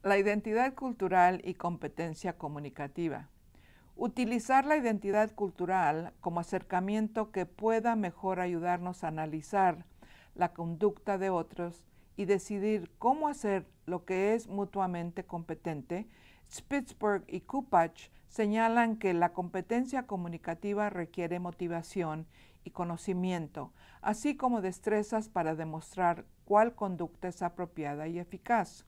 La identidad cultural y competencia comunicativa. Utilizar la identidad cultural como acercamiento que pueda mejor ayudarnos a analizar la conducta de otros y decidir cómo hacer lo que es mutuamente competente. Spitzberg y Kupach señalan que la competencia comunicativa requiere motivación y conocimiento, así como destrezas para demostrar cuál conducta es apropiada y eficaz.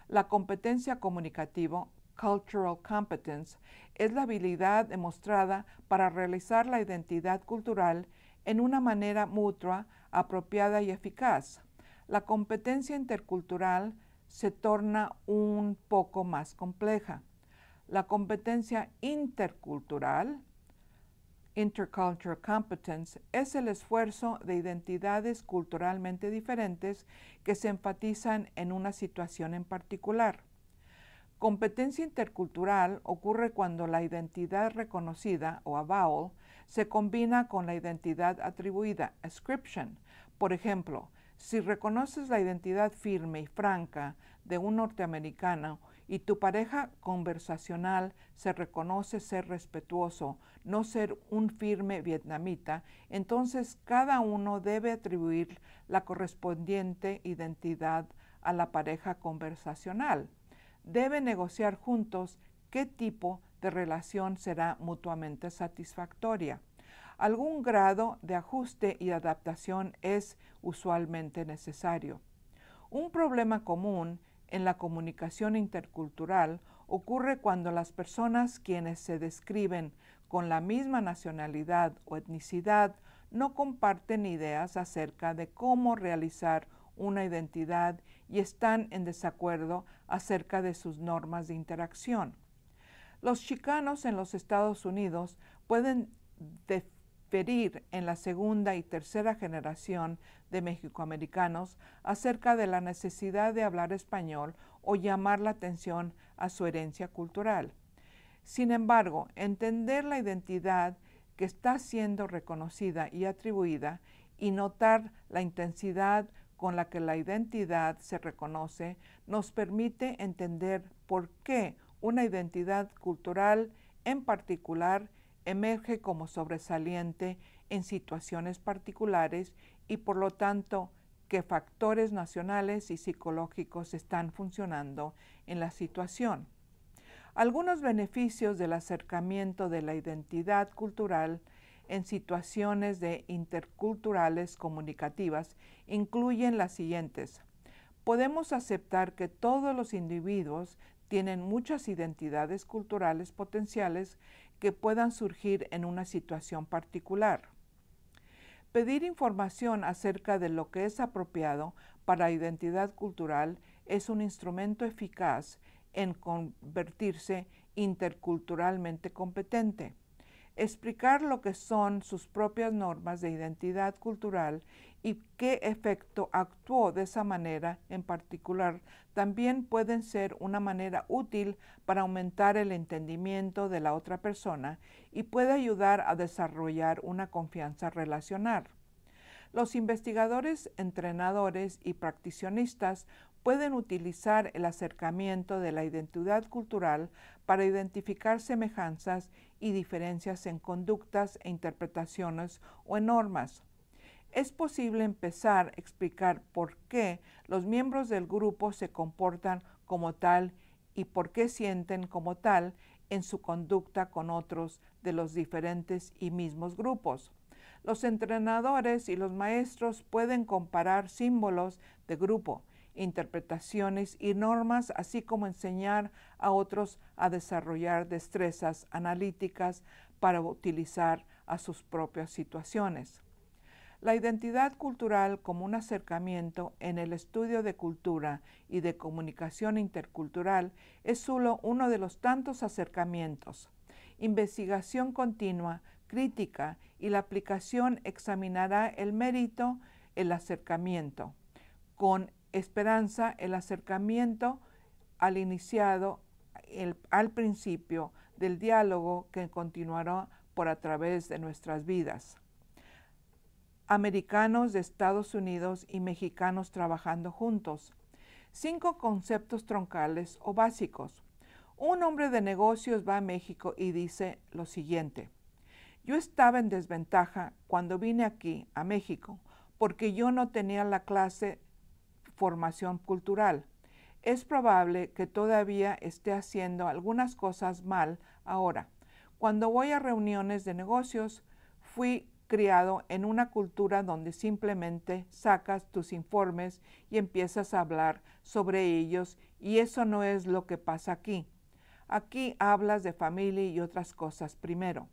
La competencia comunicativa, cultural competence, es la habilidad demostrada para realizar la identidad cultural en una manera mutua, apropiada y eficaz. La competencia intercultural se torna un poco más compleja. La competencia intercultural, intercultural competence, es el esfuerzo de identidades culturalmente diferentes que se enfatizan en una situación en particular. Competencia intercultural ocurre cuando la identidad reconocida o avowal se combina con la identidad atribuida, ascription. Por ejemplo, si reconoces la identidad firme y franca de un norteamericano y tu pareja conversacional se reconoce ser respetuoso, no ser un firme vietnamita, entonces cada uno debe atribuir la correspondiente identidad a la pareja conversacional. Deben negociar juntos qué tipo de relación será mutuamente satisfactoria. Algún grado de ajuste y adaptación es usualmente necesario. Un problema común en la comunicación intercultural ocurre cuando las personas quienes se describen con la misma nacionalidad o etnicidad no comparten ideas acerca de cómo realizar una identidad y están en desacuerdo acerca de sus normas de interacción. Los chicanos en los Estados Unidos pueden diferir en la segunda y tercera generación de mexicoamericanos acerca de la necesidad de hablar español o llamar la atención a su herencia cultural. Sin embargo, entender la identidad que está siendo reconocida y atribuida y notar la intensidad con la que la identidad se reconoce nos permite entender por qué una identidad cultural en particular emerge como sobresaliente en situaciones particulares y por lo tanto qué factores nacionales y psicológicos están funcionando en la situación. Algunos beneficios del acercamiento de la identidad cultural en situaciones de interculturales comunicativas incluyen las siguientes. Podemos aceptar que todos los individuos tienen muchas identidades culturales potenciales que puedan surgir en una situación particular. Pedir información acerca de lo que es apropiado para identidad cultural es un instrumento eficaz en convertirse interculturalmente competente. Explicar lo que son sus propias normas de identidad cultural y qué efecto actuó de esa manera en particular también pueden ser una manera útil para aumentar el entendimiento de la otra persona y puede ayudar a desarrollar una confianza relacional. Los investigadores, entrenadores y practicionistas pueden utilizar el acercamiento de la identidad cultural para identificar semejanzas y diferencias en conductas e interpretaciones o en normas. Es posible empezar a explicar por qué los miembros del grupo se comportan como tal y por qué sienten como tal en su conducta con otros de los diferentes y mismos grupos. Los entrenadores y los maestros pueden comparar símbolos de grupo, interpretaciones y normas, así como enseñar a otros a desarrollar destrezas analíticas para utilizar a sus propias situaciones. La identidad cultural como un acercamiento en el estudio de cultura y de comunicación intercultural es solo uno de los tantos acercamientos. Investigación continua, crítica y la aplicación examinará el mérito, el acercamiento. Con esperanza, el acercamiento al iniciado al principio del diálogo que continuará por a través de nuestras vidas. Americanos de Estados Unidos y mexicanos trabajando juntos. 5 conceptos troncales o básicos. Un hombre de negocios va a México y dice lo siguiente: yo estaba en desventaja cuando vine aquí a México porque yo no tenía la clase formación cultural. Es probable que todavía esté haciendo algunas cosas mal ahora. Cuando voy a reuniones de negocios, fui criado en una cultura donde simplemente sacas tus informes y empiezas a hablar sobre ellos, y eso no es lo que pasa aquí. Aquí hablas de familia y otras cosas primero.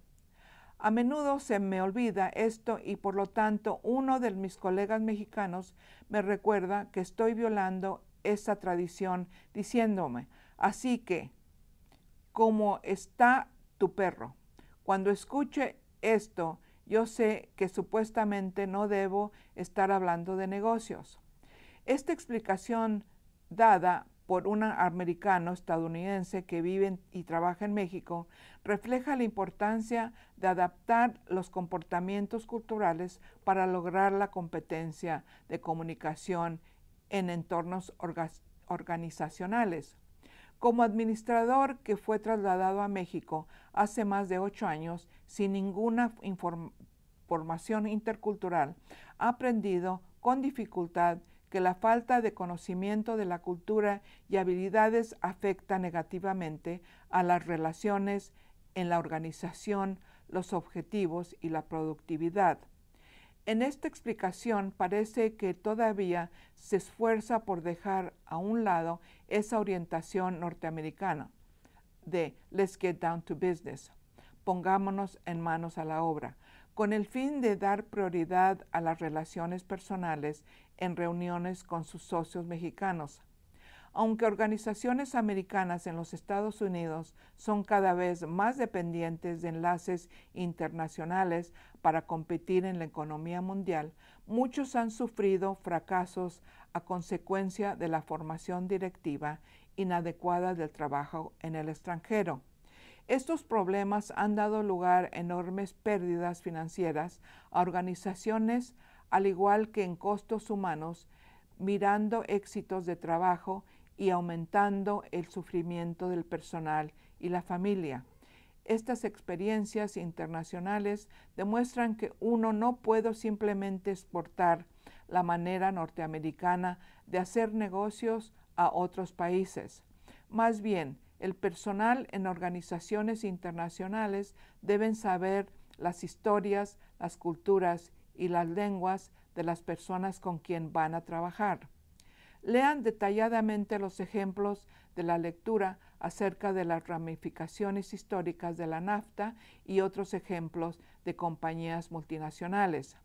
A menudo se me olvida esto y por lo tanto uno de mis colegas mexicanos me recuerda que estoy violando esa tradición diciéndome: así que, ¿cómo está tu perro? Cuando escuche esto, yo sé que supuestamente no debo estar hablando de negocios. Esta explicación dada por un americano estadounidense que vive y trabaja en México refleja la importancia de adaptar los comportamientos culturales para lograr la competencia de comunicación en entornos organizacionales. Como administrador que fue trasladado a México hace más de 8 años sin ninguna formación intercultural, ha aprendido con dificultad que la falta de conocimiento de la cultura y habilidades afecta negativamente a las relaciones en la organización, los objetivos y la productividad. En esta explicación parece que todavía se esfuerza por dejar a un lado esa orientación norteamericana de let's get down to business, pongámonos en manos a la obra, con el fin de dar prioridad a las relaciones personales en reuniones con sus socios mexicanos. Aunque organizaciones americanas en los Estados Unidos son cada vez más dependientes de enlaces internacionales para competir en la economía mundial, muchos han sufrido fracasos a consecuencia de la formación directiva inadecuada del trabajo en el extranjero. Estos problemas han dado lugar a enormes pérdidas financieras a organizaciones, al igual que en costos humanos, mirando éxitos de trabajo y aumentando el sufrimiento del personal y la familia. Estas experiencias internacionales demuestran que uno no puede simplemente exportar la manera norteamericana de hacer negocios a otros países. Más bien, el personal en organizaciones internacionales deben saber las historias, las culturas y las lenguas de las personas con quien van a trabajar. Lean detalladamente los ejemplos de la lectura acerca de las ramificaciones históricas de la NAFTA y otros ejemplos de compañías multinacionales.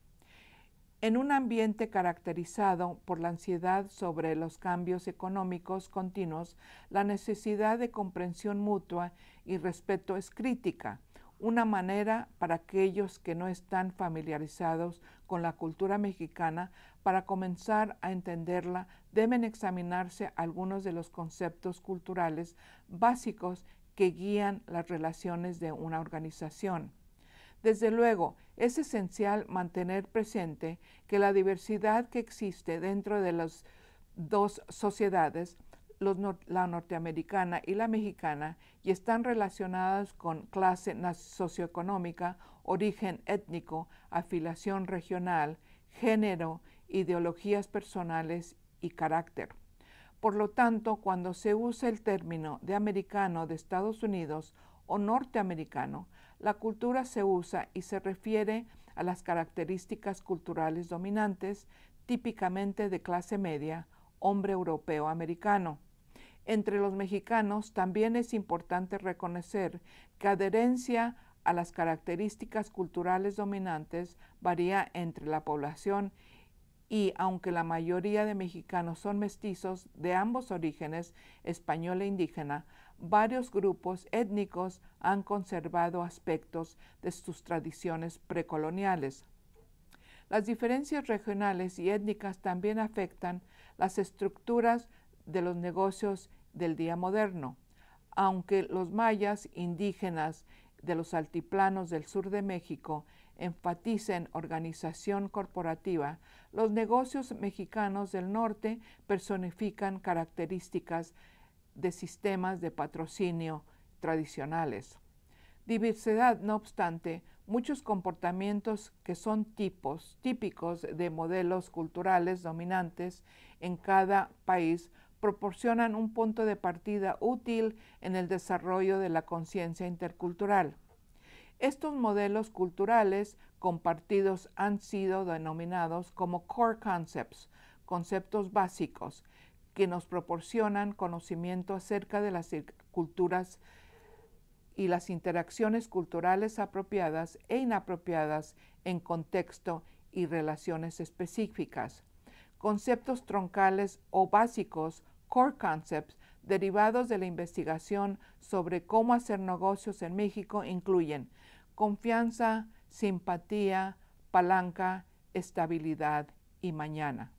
En un ambiente caracterizado por la ansiedad sobre los cambios económicos continuos, la necesidad de comprensión mutua y respeto es crítica, una manera para aquellos que no están familiarizados con la cultura mexicana. Para comenzar a entenderla, deben examinarse algunos de los conceptos culturales básicos que guían las relaciones de una organización. Desde luego, es esencial mantener presente que la diversidad que existe dentro de las dos sociedades, la norteamericana y la mexicana, y están relacionadas con clase socioeconómica, origen étnico, afiliación regional, género, ideologías personales y carácter. Por lo tanto, cuando se usa el término de americano de Estados Unidos o norteamericano, la cultura se usa y se refiere a las características culturales dominantes, típicamente de clase media, hombre europeo americano. Entre los mexicanos también es importante reconocer que adherencia a las características culturales dominantes varía entre la población y aunque la mayoría de mexicanos son mestizos de ambos orígenes, español e indígena, varios grupos étnicos han conservado aspectos de sus tradiciones precoloniales. Las diferencias regionales y étnicas también afectan las estructuras de los negocios del día moderno. Aunque los mayas indígenas de los altiplanos del sur de México enfaticen organización corporativa, los negocios mexicanos del norte personifican características de sistemas de patrocinio tradicionales. Diversidad, no obstante, muchos comportamientos que son típicos de modelos culturales dominantes en cada país proporcionan un punto de partida útil en el desarrollo de la conciencia intercultural. Estos modelos culturales compartidos han sido denominados como core concepts, conceptos básicos, que nos proporcionan conocimiento acerca de las culturas y las interacciones culturales apropiadas e inapropiadas en contexto y relaciones específicas. Conceptos troncales o básicos, core concepts, derivados de la investigación sobre cómo hacer negocios en México incluyen confianza, simpatía, palanca, estabilidad y mañana.